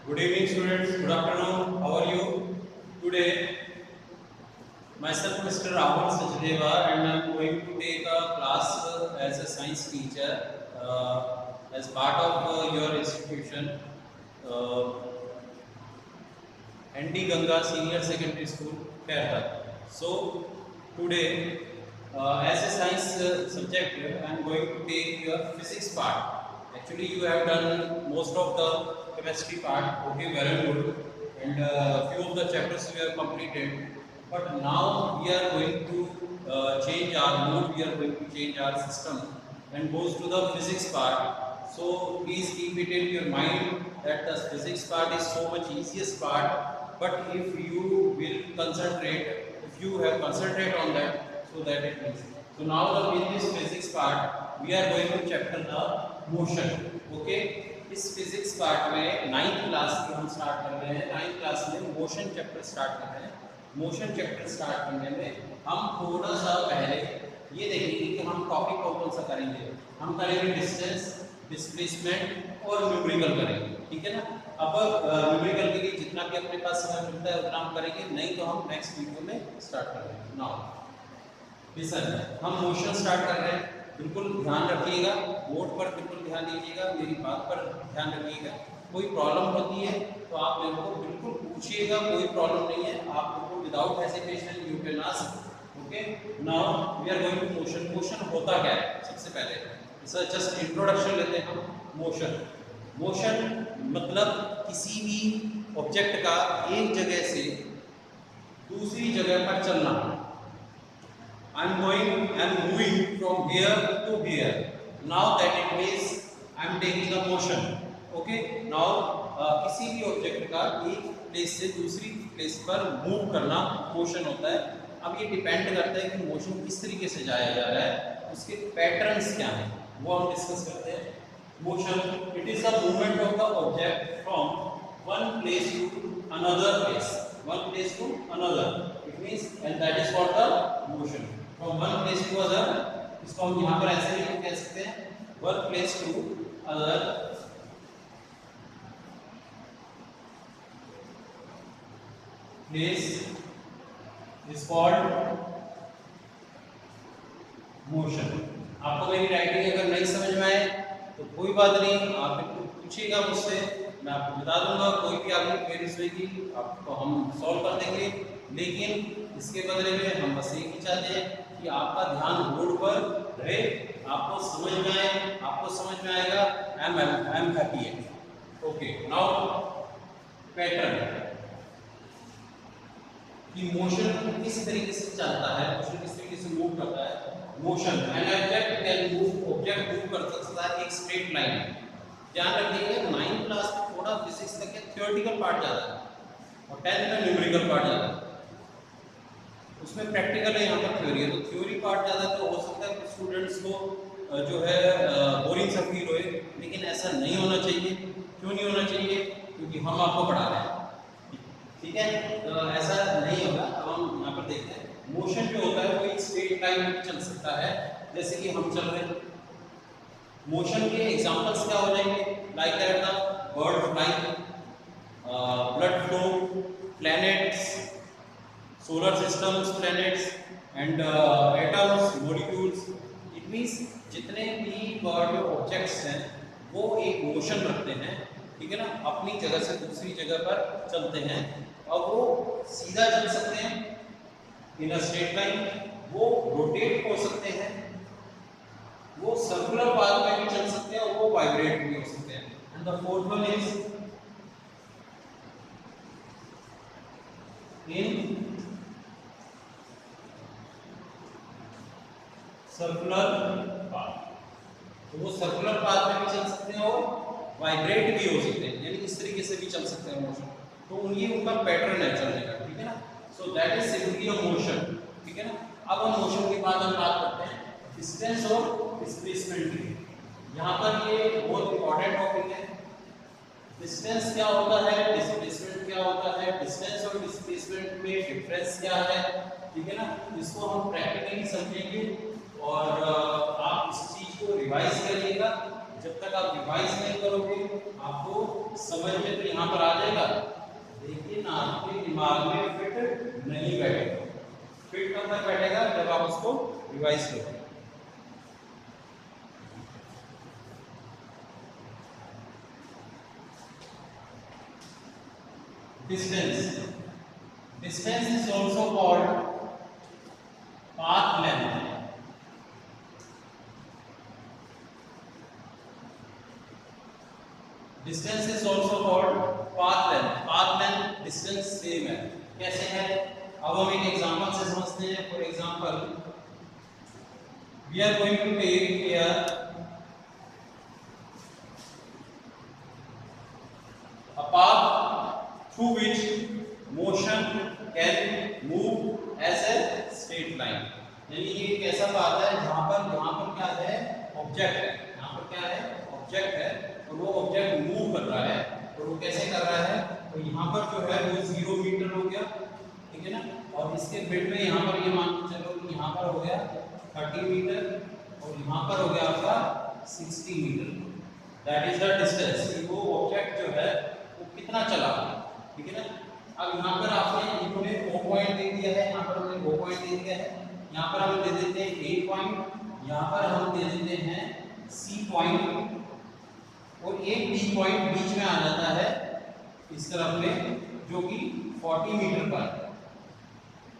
Good evening, students. Good afternoon. How are you? Today, myself, Mr. Rahul Sachdeva, and I'm going to take a class as a science teacher as part of your institution, uh, ND Ganga Senior Secondary School, Khairkhat. So, today, as a science subject, I'm going to take your physics part. Actually, you have done most of the chemistry part. Okay, very good. And few of the chapters we have completed. But now we are going to change our mood. We are going to change our system and goes to the physics part. So please keep it in your mind that the physics part is so much easiest part. But if you will concentrate, if you have concentrate on that, so that it means. So now in this physics part, we are going to chapter the motion. Okay. इस physics part में 9th class की हम start कर रहे हैं। 9th class में motion chapter start कर रहे हैं। मोशन चैप्टर स्टार्ट करने में हम थोड़ा सा पहले ये देखेंगे कि हम टॉपिक कौन सा करेंगे। हम करेंगे डिस्टेंस, डिस्प्लेसमेंट और न्यूमेरिकल करेंगे, ठीक है ना। अब न्यूमेरिकल के लिए जितना भी अपने पास समय मिलता है उतना हम करेंगे, नहीं तो हम नेक्स्ट वीडियो में स्टार्ट करेंगे। नाउ लिसन, हम मोशन स्टार्ट कर रहे हैं। बिल्कुल ध्यान रखिएगा, बोर्ड पर बिल्कुल ध्यान दीजिएगा, मेरी बात पर ध्यान रखिएगा। कोई प्रॉब्लम होती है तो आप मेरे को बिल्कुल पूछिएगा, कोई प्रॉब्लम नहीं है। आप बिल्कुल without hesitation you can ask. Okay, now we are going to motion. Motion होता क्या है? सबसे पहले इसका जस्ट इंट्रोडक्शन लेते हैं हम। मोशन, मोशन मतलब किसी भी ऑब्जेक्ट का एक जगह से दूसरी जगह पर चलना। I'm moving from here to here. Now that it means I'm taking a motion. Okay. Now किसी भी ऑब्जेक्ट का एक प्लेस से दूसरी प्लेस पर मूव करना मोशन होता है। अब ये डिपेंड करता है कि मोशन किस तरीके से जाया जा रहा है, उसके पैटर्न्स क्या हैं, वो हम डिस्कस करते हैं। Motion, it is the movement of the object from one place to another place, one place to another. It means and that is called the motion from one place to other. इसको हम यहाँ पर ऐसे भी कह सकते हैं, one place to other place is called motion. आपको मेरी राइटिंग अगर नहीं समझ में आए तो कोई बात नहीं, आप बिल्कुल पूछिएगा मुझसे, मैं आपको बता दूंगा। कोई भी आपकी क्वेरीज होगी आपको हम सॉल्व कर देंगे। लेकिन इसके बदले में हम बस एक ही चाहते हैं कि आपका ध्यान बोर्ड पर रहे, आपको समझ में आए। आपको समझ में आएगा, I am happy. Okay, now pattern कि मोशन किस तरीके से चलता है, मोशन किस तरीके से मूव करता है। Motion an object can move, object move कर सकता है एक स्ट्रेट लाइन में। ध्यान रखिएगा 9th क्लास में थोड़ा फिजिक्स का थ्योरेटिकल पार्ट ज़्यादा है और 10th में न्यूमेरिकल पार्ट ज़्यादा है। उसमें प्रैक्टिकल है, यहाँ पर थ्योरी है। तो थ्योरी पार्ट ज़्यादा तो हो सकता है स्टूडेंट्स को जो है बोरिंग सा फील होए, लेकिन ऐसा नहीं होना चाहिए। क्यों नहीं होना चाहिए? क्योंकि हम आपको पढ़ा रहे हैं, ठीक है। तो ऐसा नहीं होगा। अब हम यहाँ पर देखते हैं, मोशन जो होता है वो एक स्ट्रेट लाइन में चल सकता है, जैसे कि हम चल रहे हैं। मोशन के एग्जांपल्स क्या हो जाएंगे? Like that the bird flying, blood flow, planets, solar systems, planets and atoms, molecules. It means जितने भी बर्ड ऑब्जेक्ट्स हैं वो एक मोशन रखते हैं, ठीक है ना, अपनी जगह से दूसरी जगह पर चलते हैं। और वो सीधा चल सकते हैं इन अ स्ट्रेट लाइन, वो रोटेट हो सकते हैं, वो सर्कुलर पाथ में भी चल सकते हैं और वो वाइब्रेट भी हो सकते हैं। And the fourth one is in circular path. तो वो सर्कुलर पाथ में भी चल सकते हैं और वाइब्रेट भी हो सकते हैं, यानी इस तरीके से भी चल सकते हैं मोशन। तो ये उनका पैटर्न है चलने का, ठीक है ना। सो that is simply a motion, ठीक है ना। अब हम मोशन के बाद हम बात करते हैं डिस्टेंस और डिस्प्लेसमेंट की। यहाँ पर ये बहुत इंपॉर्टेंट टॉपिक है। डिस्टेंस क्या होता है, डिस्प्लेसमेंट क्या होता है, डिस्टेंस और डिस्प्लेसमेंट में डिफरेंस क्या है, ठीक है ना। इसको हम प्रैक्टिकली समझेंगे और आप इस चीज को रिवाइज करिएगा। जब तक आप रिवाइज नहीं करोगे आपको समझ में तो यहाँ पर आ उसको रिवाइज करो। Distance. Distance is also called path length. Distance is also called path length. Path length distance same है. कैसे है? अब हम एक एग्जांपल से समझते हैं. For example, we are going to take here a path through which motion can move as a straight line. यानी ये एक ऐसा पाथ है जहाँ पर क्या है? ऑब्जेक्ट है. यहाँ पर क्या है? ऑब्जेक्ट है और वो ऑब्जेक्ट मूव कर रहा है. और वो कैसे कर रहा है? तो यहाँ पर जो है वो 0 मीटर हो गया, ठीक है ना. और इसके बिट में यहाँ पर ये मान के चलो कि यहाँ पर हो गया 30 मीटर और यहाँ पर हो गया आपका 60 metre. That is the distance. वो ऑब्जेक्ट जो है वो कितना चला, ठीक है ना. अब यहाँ पर आपने इन्होंने O पॉइंट दे दिया है, यहाँ पर हमने O पॉइंट दे दिया है, यहाँ पर हम दे देते हैं A पॉइंट, यहाँ पर हम दे देते हैं C पॉइंट और एक D पॉइंट बीच में आ जाता है इस तरफ में जो कि 40 मीटर पर है.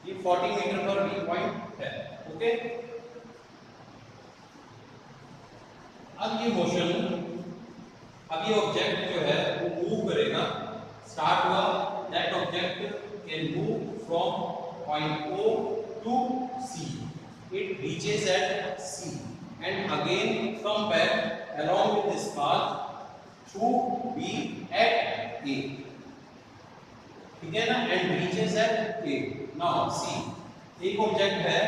ये 40 मीटर पर B पॉइंट है. ओके. अब ये मोशन, अब ये ऑब्जेक्ट जो है वो मूव करेगा. स्टार्ट हुआ, that object can move from point O to C. It reaches at C and again come back along with this path through B at A. ठीक है ना. and reaches at A. Now see, एक object है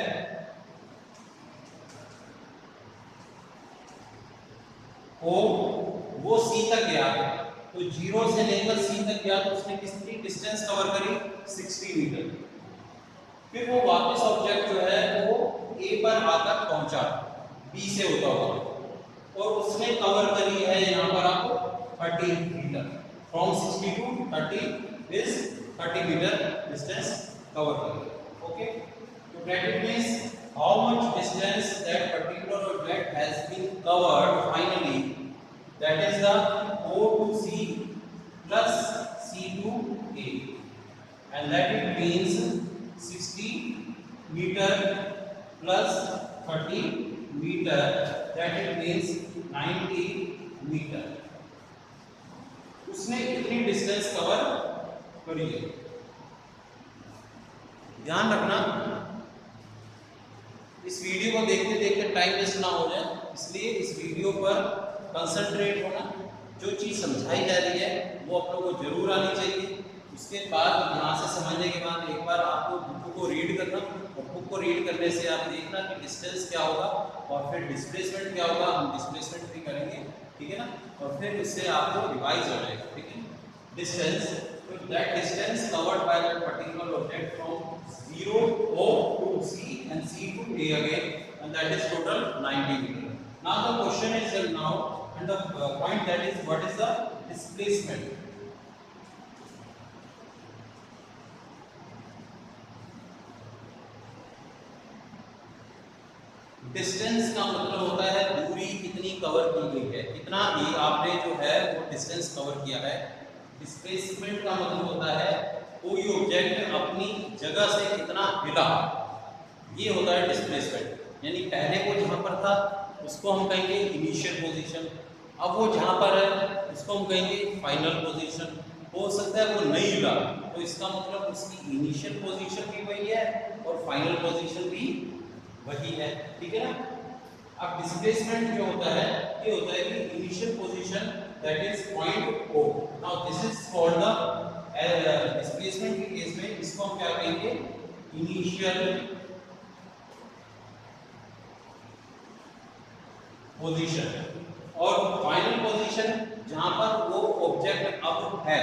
O, वो C तक गया, तो 0 से लेकर C तक गया तो उसने कितनी डिस्टेंस कवर करी? 60 मीटर. फिर वो वापस ऑब्जेक्ट जो है वो A पर आकर पहुंचा B से होता हुआ और उसने कवर करी है यहाँ पर आपको 30 metre. From 60 to 30 is 30 metre distance cover करी. ओके. तो that means how much distance that particular object has been covered finally, that is the O to C plus C to A, and that it means 60 meter plus 30 meter, that it means 90 meter. उसने कितनी distance cover करी है? ध्यान रखना इस video को देखते देखते टाइम वेस्ट ना हो जाए, इसलिए इस वीडियो पर कंसंट्रेट होना. जो चीज़ समझाई जा रही है वो आप लोगों को जरूर आनी चाहिए. उसके बाद यहाँ से समझने के बाद एक बार आपको बुक को रीड करना और बुक को रीड करने से आप देखना कि डिस्टेंस क्या होगा और फिर डिस्प्लेसमेंट क्या होगा. हम डिस्प्लेसमेंट भी करेंगे, ठीक है ना. और फिर इससे आपको रिवाइज हो जाएगा, ठीक है. डिस्टेंस, तो that distance covered by that particular object from 0 O to C and C to A again, and that is total 90 meter. Now the question is now, and the point that is, what is the displacement? Distance का मतलब होता है दूरी कितनी cover की गई है, कितना भी आपने जो है वो डिस्टेंस कवर किया है. डिस्प्लेसमेंट का मतलब होता है कोई ऑब्जेक्ट अपनी जगह से कितना हिला, ये होता है डिस्प्लेसमेंट. यानी पहले वो जहाँ पर था उसको हम कहेंगे इनिशियल पोजीशन, अब वो जहाँ पर है उसको हम कहेंगे फाइनल पोजीशन. हो सकता है वो नहीं हिला, तो इसका मतलब उसकी इनिशियल पोजीशन भी वही है और फाइनल पोजीशन भी वही है, ठीक है ना. अब डिस्प्लेसमेंट जो होता है ये होता है कि initial position that is point O. Now this is for the displacement के केस में इसको हम क्या कहेंगे? Initial position. और फाइनल पोजीशन जहां पर वो ऑब्जेक्ट अब है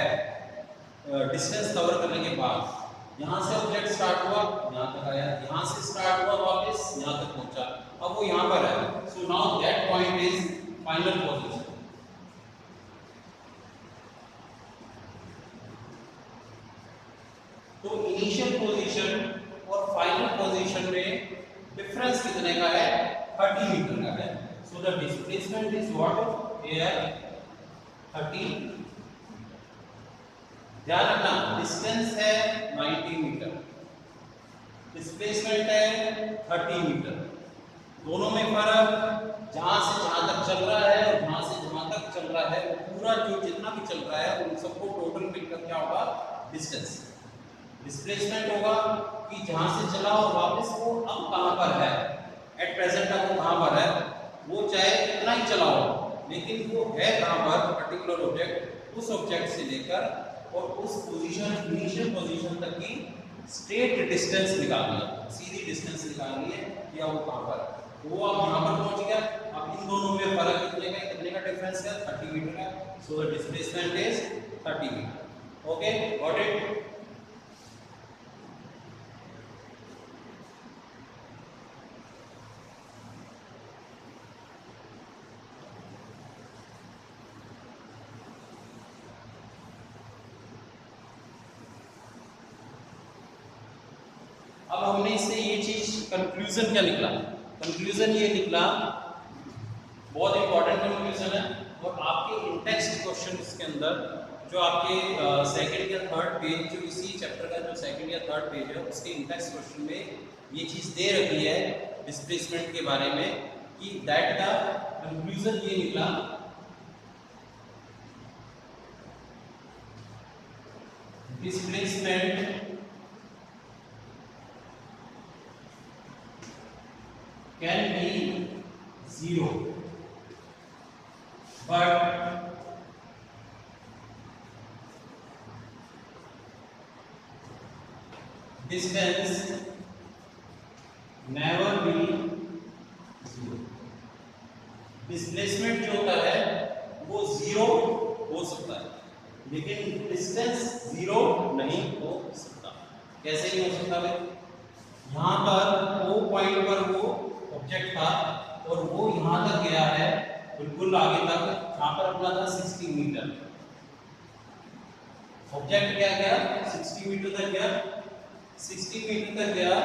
डिस्टेंस कवर करने के बाद, यहाँ से ऑब्जेक्ट स्टार्ट हुआ, यहाँ तक आया, यहाँ से स्टार्ट हुआ वापस यहाँ तक पहुंचा, अब वो यहाँ पर है. So now that point is final position. तो इनिशियल पोजीशन और फाइनल पोजीशन में डिफरेंस कितने का है? 30 मीटर का है। सो the displacement is what? Here 30। ध्यान रखना डिस्टेंस है 90 मीटर, डिस्प्लेसमेंट है 30 मीटर। दोनों में फर्क, जहां से जहां तक चल रहा है और जहां से जहां तक चल रहा है वो पूरा जो जितना भी चल रहा है उन सबको टोटल मिलकर क्या होगा? डिस्टेंस। डिस्प्लेसमेंट होगा कि जहां से चला और वापस वो अब कहां पर है, एट प्रेजेंट अब वो कहां पर है, वो चाहे कितना ही चला हो लेकिन वो है कहां पर, पर्टिकुलर ऑब्जेक्ट, उस ऑब्जेक्ट से लेकर और उस पोजीशन, इनिशियल पोजीशन तक की स्ट्रेट डिस्टेंस निकालनी है, सीधी डिस्टेंस निकालनी है या वो कहां पर है। वो अब यहाँ पर पहुंच गया। अब इन दोनों में फर्क कितने का डिफरेंस है? 30 मीटर का। So the displacement is 30 metre. Okay, got it? अब हमने इससे ये चीज कंक्लूजन क्या निकला? कंक्लूजन ये निकला, बहुत इंपॉर्टेंट कंक्लूजन है और आपके इंटेक्स्ट क्वेश्चन के अंदर जो आपके सेकंड या थर्ड पेज, जो इसी चैप्टर का जो सेकंड या थर्ड पेज है उसके इंटेक्स्ट क्वेश्चन में ये चीज दे रखी है डिस्प्लेसमेंट के बारे में कि दैट द कंक्लूजन ये निकला displacement can be 0 but distance never be 0। Displacement जो होता है वो 0 हो सकता है लेकिन डिस्टेंस 0 नहीं हो सकता। कैसे नहीं हो सकता भाई? यहाँ पर वो पॉइंट पर वो ऑब्जेक्ट था और वो यहां तक गया है बिल्कुल आगे तक, यहां पर अपना था 60 मीटर। ऑब्जेक्ट क्या गया? 60 मीटर तक गया, 60 मीटर तक गया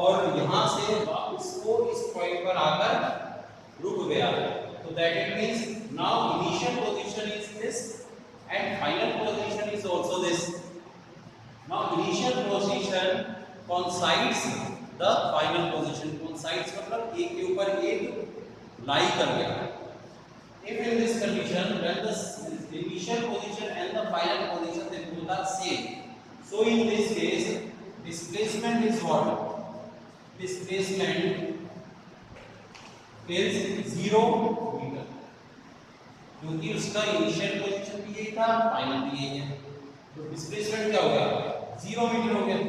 और यहां से वापस वो इस पॉइंट पर आकर रुक गया। तो that it means now initial position is this and final position is also this. Now initial position coincides the final position। coincides मतलब एक के ऊपर एक लाई कर गया। if in this condition when the initial position and the final position they both are same, so in this case displacement is what? displacement is 0 metre, क्योंकि उसका initial position भी यही था, फाइनल भी यही है। तो डिस्प्लेसमेंट क्या हो गया? 0 मीटर हो गया,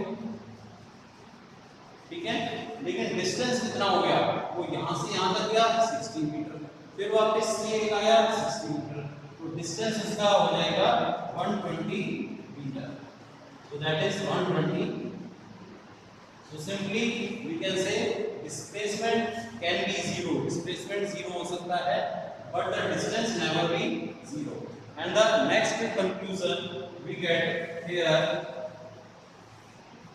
ठीक है। लेकिन डिस्टेंस कितना हो गया? वो यहां से यहां तक गया 60 मीटर, फिर वापस ये आया 60 मीटर, तो डिस्टेंस इसका हो जाएगा 120 metre. so that is 120। so simply we can say displacement can be 0। displacement 0 हो सकता है but the distance never be 0। and the next conclusion we get here,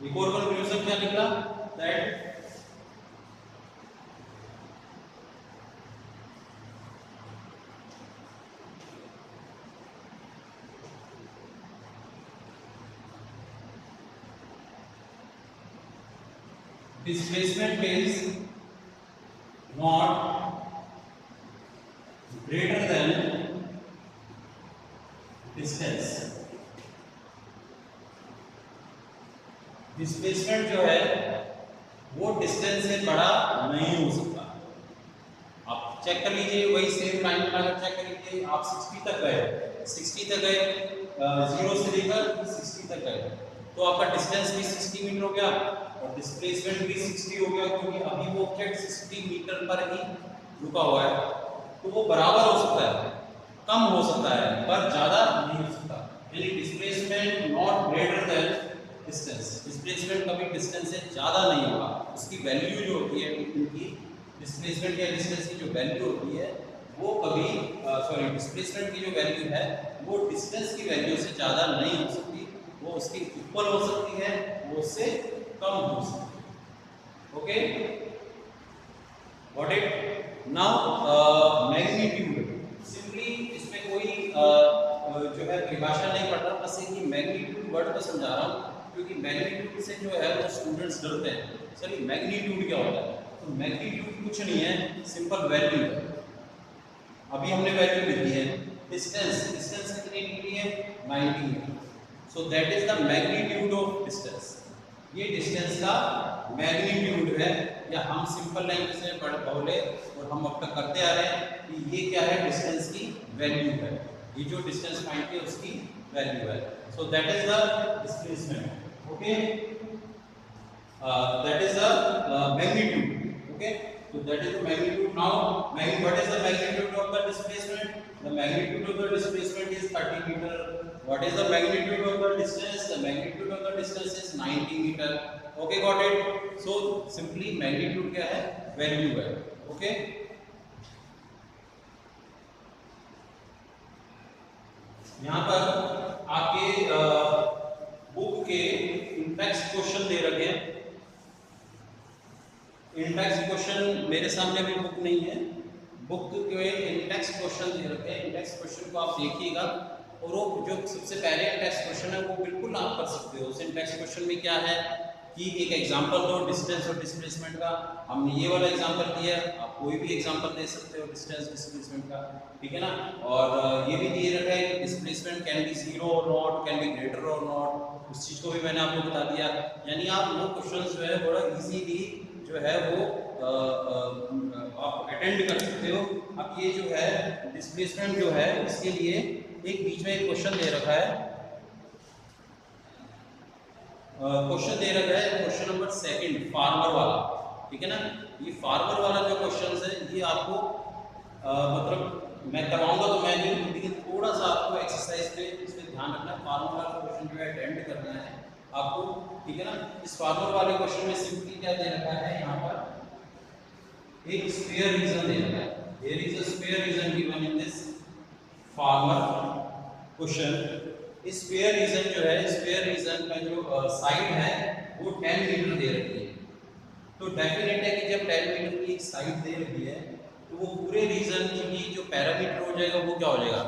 एक और conclusion क्या निकला? that displacement is not greater than distance। Displacement जो है वो डिस्टेंस से बड़ा नहीं हो सकता। आप चेक कर लीजिए, वही सेम लाइन बनाकर चेक कर लीजिए। आप 60 तक गए, 60 तक गए, 0 से लेकर 60 तक गए, तो आपका डिस्टेंस भी 60 मीटर हो गया और डिस्प्लेसमेंट भी 60 हो गया, क्योंकि अभी वो ऑब्जेक्ट 60 मीटर पर ही रुका हुआ है। तो वो बराबर हो सकता है, कम हो सकता है, पर ज्यादा नहीं हो सकता। यानी displacement not greater than distance. Displacement कभी डिस्टेंस से ज़्यादा नहीं होगा। उसकी वैल्यू जो होती है, उनकी डिस्प्लेसमेंट या डिस्टेंस की जो वैल्यू होती है वो कभी डिस्प्लेसमेंट की जो वैल्यू है वो डिस्टेंस की वैल्यू से ज़्यादा नहीं हो सकती। वो उसकी इक्वल हो सकती है, वो उससे कम हो सकती है। Okay, got it. Now magnitude, simply इसमें कोई जो है परिभाषा नहीं पढ़ रहा, बस एक मैग्नीट्यूड वर्ड को समझा रहा हूँ, क्योंकि मैग्नीट्यूड से जो है वो स्टूडेंट्स डरते हैं। चलिए मैग्नीट्यूड क्या होता है? तो मैग्नीट्यूड कुछ नहीं है, सिंपल वैल्यू है। अभी हमने वैल्यू लिखी है। डिस्टेंस, डिस्टेंस कितनी निकली है? 90 metre. So that is the magnitude of distance. ये डिस्टेंस का मैग्नीट्यूड है, या हम सिंपल लैंग्वेज में पढ़ बोले और हम अब तक करते आ रहे हैं कि ये क्या है? डिस्टेंस की वैल्यू है। ये जो डिस्टेंस फाइंड किया उसकी वैल्यू है। सो that is the displacement. Okay, that is the magnitude. Okay, so that is the magnitude. Now what is the magnitude of the displacement? The magnitude of the displacement is 30 meter. What is the magnitude of the distance? The magnitude of the distance is 90 meter. Okay, got it? So simply magnitude क्या है? Value है। Okay, यहाँ पर आपके book के index question दे रखे हैं। Index question मेरे सामने भी बुक नहीं है, बुक के इंडेक्स क्वेश्चन दे रखे हैं। इंडेक्स क्वेश्चन को आप देखिएगा, और वो जो सबसे पहले इंडेक्स क्वेश्चन है वो बिल्कुल आप कर सकते हो। उस इंडेक्स क्वेश्चन में क्या है कि एक एग्जांपल दो डिस्टेंस और डिस्प्लेसमेंट का। हमने ये वाला एग्जांपल दिया, आप कोई भी एग्जांपल दे सकते हो डिस्टेंस डिस्प्लेसमेंट का, ठीक है ना। और ये भी दिए रखा है कि डिस्प्लेसमेंट कैन बी 0 और नॉट, कैन बी ग्रेटर और नॉट, उस चीज़ को भी मैंने आपको बता दिया। यानी आप वो क्वेश्चन जो है बड़ा ईजीली जो है वो आप अटेंड कर सकते हो। अब ये जो है डिस्प्लेसमेंट जो है इसके लिए एक बीच में एक क्वेश्चन दे रखा है, क्वेश्चन दे रखा है क्वेश्चन नंबर 2 फार्मर वाला, ठीक है ना। ये फार्मर वाला जो क्वेश्चन है ये आपको मतलब मैं करवाऊंगा तो मैं नहीं, लेकिन थोड़ा सा आपको एक्सरसाइज पे इसमें ध्यान रखना है। फार्मर वाला क्वेश्चन जो है अटेंड करना है आपको, ठीक है ना। इस फार्मर वाले क्वेश्चन में सिंपली क्या दे रखा है, यहाँ पर एक स्क्वायर रीजन दे रखा है। There is a square region given in this former question. इस स्क्वायर रीजन जो है, स्क्वायर रीजन का जो साइड है वो 10 मीटर दे रखी है। तो डेफिनेट है कि जब 10 मीटर की एक साइड दे रखी है तो वो पूरे रीजन की जो पैरामीटर हो जाएगा वो क्या हो जाएगा?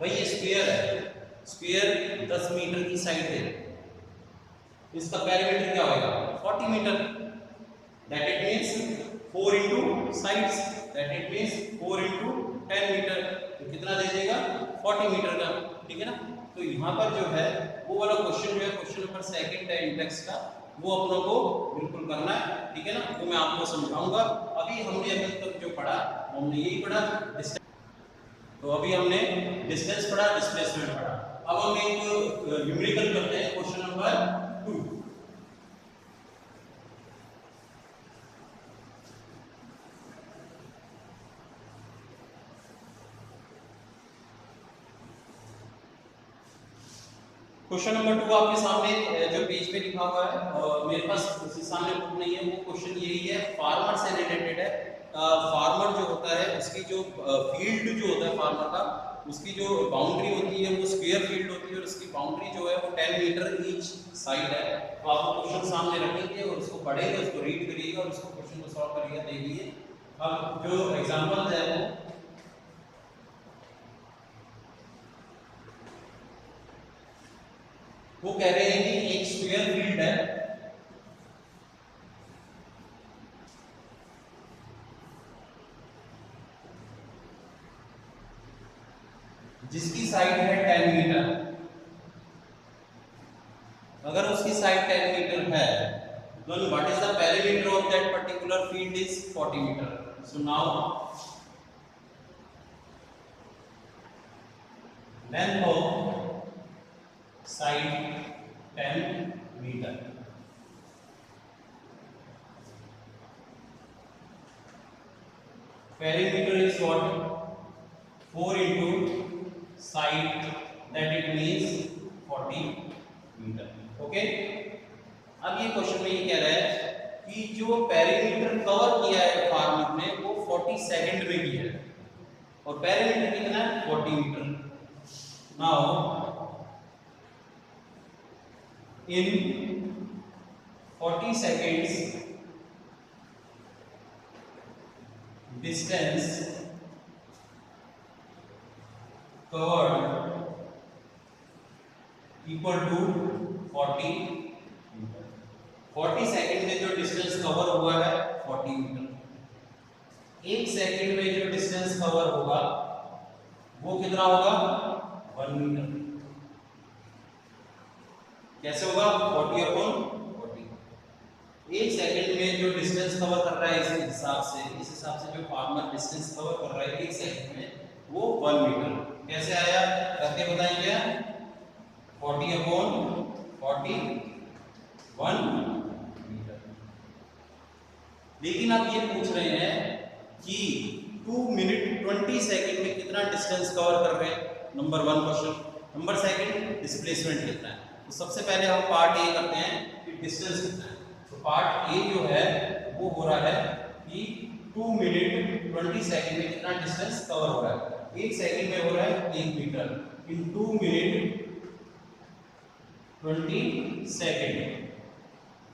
भाई ये स्क्वायर है, स्क्वायर 10 मीटर की साइड दे रखी है, इसका पैरामीटर क्या होगा? 40 metre. That it means 4 into sides, that it means 4 into 10 metre. तो कितना दे देगा? 40 मीटर का, ठीक है ना। तो यहाँ पर जो है वो वाला क्वेश्चन जो है क्वेश्चन नंबर 2 है इंडेक्स का, वो अपनों को बिल्कुल करना है, ठीक है ना। वो मैं आपको समझाऊंगा। अभी हमने अभी तक जो पढ़ा हमने यही पढ़ा, तो अभी हमने डिस्टेंस पढ़ा, डिस्प्लेसमेंट पढ़ा। अब हम एक न्यूमेरिकल करते हैं, क्वेश्चन नंबर 2। क्वेश्चन नंबर 2 आपके सामने जो पेज पे लिखा हुआ है, और मेरे पास उसी सामने बुक नहीं है, वो क्वेश्चन यही है, फार्मर से रिलेटेड है। फार्मर जो होता है उसकी जो फील्ड जो होता है फार्मर का, उसकी जो बाउंड्री होती है वो स्क्वायर फील्ड होती है, और उसकी बाउंड्री जो है वो 10 मीटर ईच साइड है। तो आप क्वेश्चन सामने रखेंगे और उसको पढ़ेंगे, उसको रीड करिएगा और उसको क्वेश्चन को सॉल्व करिएगा, देखिए। अब जो एग्जाम्पल है वो कह रहे हैं कि एक स्क्वायर फील्ड है, जिसकी साइड है 10 मीटर। अगर उसकी साइड 10 मीटर है, then what is the perimeter of that particular field is 40 meter. So now length of side 10 meter. Perimeter is what? 4 into side, that it means 40 meter. Okay? अब ये question में ये कह रहा है कि जो पेरीमीटर कवर किया है फार्मर ने वो 40 सेकंड में किया है, और पेरीमीटर कितना है? 40 metre. Now in 40 seconds distance covered equal to 40 metre. 40 second में जो डिस्टेंस कवर हुआ है 40 मीटर। 1 सेकंड में जो डिस्टेंस कवर होगा वो कितना होगा 1 मीटर। कैसे होगा 40/40। 1 सेकंड में जो डिस्टेंस कवर कर रहा है इस हिसाब से जो फार्मर डिस्टेंस कवर कर रहा है 1 सेकंड में वो 1 मीटर। कैसे आया करके बताएंगे 40/40 1 मीटर। लेकिन आप ये पूछ रहे हैं कि 2 मिनट 20 सेकंड में कितना डिस्टेंस कवर कर रहे हैं, number 1 question. Number second displacement कितना है। तो सबसे पहले हम पार्ट ए करते हैं कि डिस्टेंस कितना है। तो पार्ट ए जो है वो हो रहा है कि 2 मिनट 20 सेकंड में कितना डिस्टेंस कवर हो रहा है। 1 सेकंड में हो रहा है 1 मीटर इन 2 मिनट 20 सेकंड।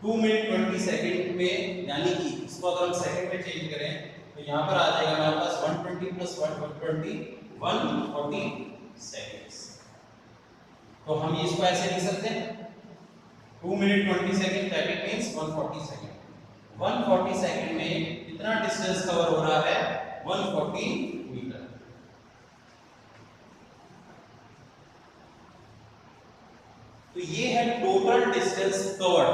2 मिनट 20 सेकंड में यानी कि इसको अगर हम सेकंड में चेंज करें तो यहाँ पर आ जाएगा हमारे पास 120 प्लस 120 140 सेकंड्स। तो हम इसको ऐसे लिख सकते हैं 2 minute 20 second that it means 140 second. 140 second में कितना डिस्टेंस कवर हो रहा है 140 मीटर। तो ये है total distance covered,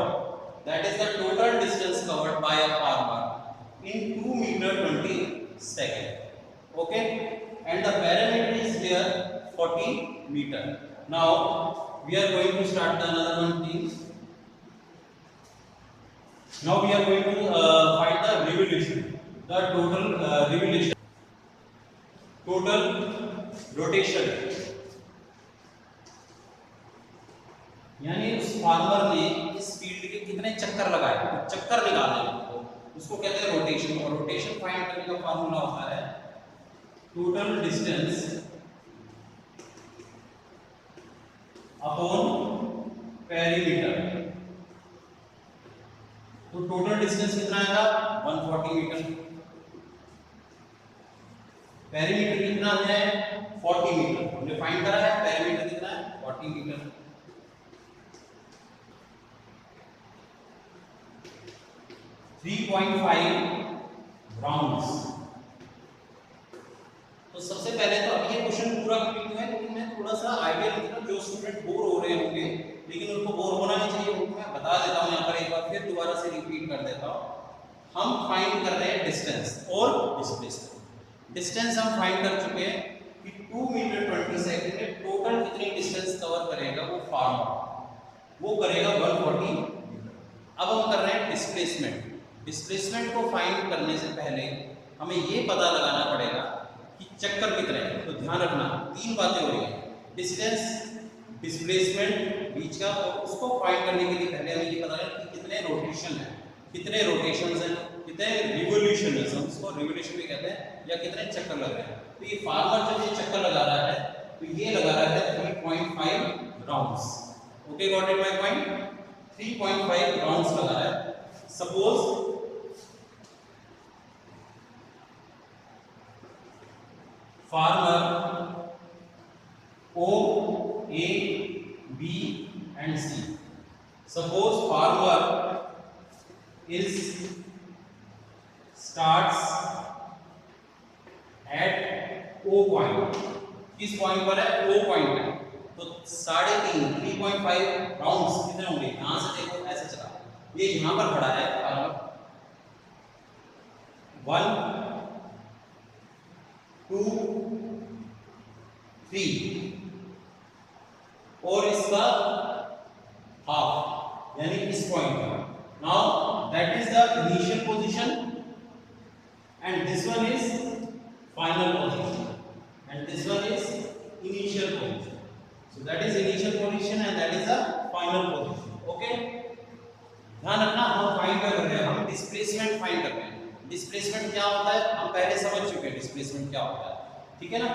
that is the total distance covered by a farmer in 2 meter 20 second. Okay, and the parameter is here 40 meter. Now we are going to start the another one thing. Now we are going to find the revolution, the total revolution, total rotation. यानी उस farmer ने इस field के कितने चक्कर लगाए, चक्कर निकालने हैं उसको कहते हैं रोटेशन। और रोटेशन फाइंड करने का फार्मूला होता है टोटल डिस्टेंस अपॉन पेरीमीटर। तो टोटल डिस्टेंस कितना आएगा 140 मीटर। पेरीमीटर कितना है 40 मीटर। हमने फाइंड करा है पेरीमीटर कितना है 40 मीटर। 3.5 राउंड्स। तो सबसे पहले तो अब ये क्वेश्चन पूरा कंप्लीट हुआ है, लेकिन मैं थोड़ा सा आइडिया लेता हूं जो स्टूडेंट बोर हो रहे होंगे, लेकिन उनको बोर होना नहीं चाहिए, उनको मैं बता देता हूं यहाँ पर एक बार फिर दोबारा से रिपीट कर देता हूं। हम फाइंड कर रहे हैं डिस्टेंस और डिस्प्लेसमेंट। डिस्टेंस हम फाइंड कर चुके हैं कि 2 मीटर 20 सेकंड में टोटल कितनी डिस्टेंस कवर करेगा वो फार्मर, वो करेगा 140 मीटर। अब हम कर रहे हैं डिस्प्लेसमेंट। डिस्प्लेसमेंट को फाइंड करने से पहले हमें ये पता लगाना पड़ेगा कि चक्कर कितने हैं। तो ध्यान रखना 3 बातें हो रही हैं, डिस्टेंस, डिस्प्लेसमेंट बीच का, और उसको फाइंड करने के लिए पहले हमें ये पता है कि कितने रोटेशन है, कितने रोटेशंस हैं, कितने रिवोल्यूशन है, हम इसको रिवोल्यूशन भी कहते हैं, या कितने चक्कर लग रहे हैं। तो ये फार्मर जब ये चक्कर लगा रहा है तो ये लगा रहा है 3.5 rounds. Okay, got it my point. 3.5 rounds लगा रहा है। Suppose farmer O, A, B and C. Suppose farmer is starts at O point. किस पॉइंट पर है? O पॉइंट है। तो 3.5 राउंड्स कितने होंगे? यहां से देखो ऐसे चला, ये यहां पर खड़ा है फार्मर। 1 2 3 और इसका हाफ यानी इस पॉइंट पर। Now that is the initial position and this one is final position and this one is initial position. So that is initial position and that is the final position. Okay, ध्यान रखना हम find कर रहे हैं, हम displacement find कर रहे हैं। डिस्प्लेसमेंट क्या होता है हम पहले समझ चुके हैं, डिस्प्लेसमेंट क्या होता है, ठीक है ना।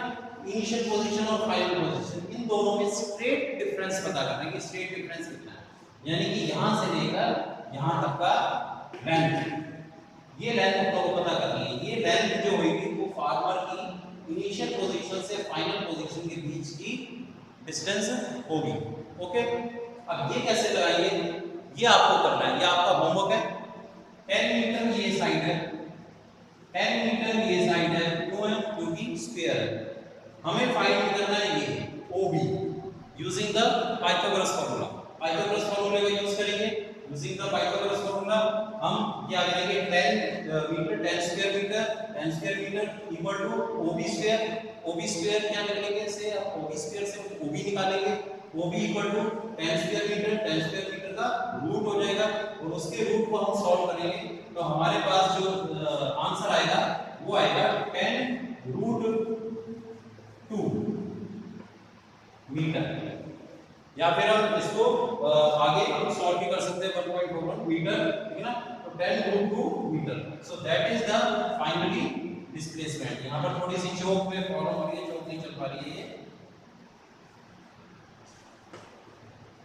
इनिशियल पोजीशन और फाइनल पोजीशन इन दोनों में स्ट्रेट डिफरेंस पता करना है कि स्ट्रेट डिफरेंस कितना है, यानी कि यहां से लेकर यहां तक का लेंथ। ये लेंथ हम लोग को पता करनी है। ये लेंथ जो होगी वो फार्मर की इनिशियल पोजीशन से फाइनल पोजीशन के बीच की डिस्टेंस होगी। ओके, अब ये कैसे लगाएंगे ये आपको करना है, ये आपका होमवर्क है। 10 मीटर ये साइड है, 10 मीटर ये साइड है, क्यों है? क्योंकि स्क्वायर है। हमें फाइंड करना है ये OB using the Pythagoras formula. Pythagoras फार्मूले का यूज करेंगे। यूजिंग द पाइथागोरस फार्मूला हम क्या करेंगे 10 metre 10 square metre equal to OB square. OB square क्या निकलेंगे से OB स्क्वायर से OB निकालेंगे। OB equal to 10 square metre का रूट हो जाएगा और उसके रूट को हम सॉल्व करेंगे तो हमारे पास जो आंसर आएगा वो आएगा 10 रूट 2 मीटर। या फिर हम इसको आगे हम सॉल्व भी कर सकते हैं 1.41 मीटर, ठीक है ना। तो 10 root 2 metre. So that is the finally displacement. यहाँ पर थोड़ी सी चौक पे प्रॉब्लम हो रही है, चौक नहीं चल पा रही है ये,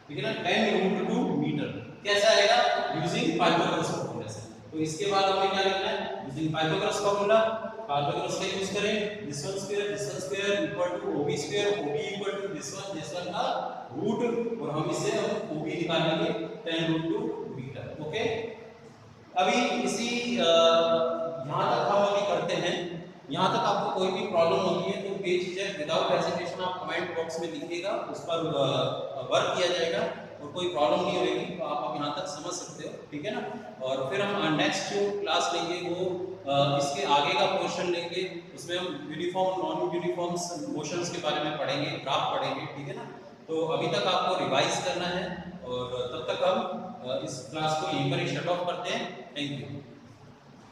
ठीक है ना। 10 रूट 2 मीटर कैसा आएगा यूजिंग पाइथागोरस फार्मूला से। तो इसके बाद हमें क्या लिखना है यूजिंग पाइथागोरस फार्मूला। पाइथागोरस का यूज करें this one square equal to OB equal to this one का रूट और हम इससे OB निकालेंगे 10 रूट 2 मीटर। ओके, अभी इसी यहाँ तक हम अभी करते हैं। यहाँ तक आपको कोई भी प्रॉब्लम होती है तो बेझिझक विदाउट हेजिटेशन आप कमेंट बॉक्स में लिखिएगा, उस पर वर्क किया जाएगा और कोई प्रॉब्लम नहीं होगी। तो आप यहाँ तक समझ सकते हो, ठीक है ना। और फिर हम नेक्स्ट जो क्लास लेंगे वो इसके आगे का पोर्शन लेंगे, उसमें हम यूनिफॉर्म नॉन यूनिफॉर्म्स मोशंस के बारे में पढ़ेंगे, ग्राफ पढ़ेंगे, ठीक है ना। तो अभी तक आपको रिवाइज करना है और तब तक हम इस क्लास को यहीं पर ही शट ऑफ करते हैं। Thank you.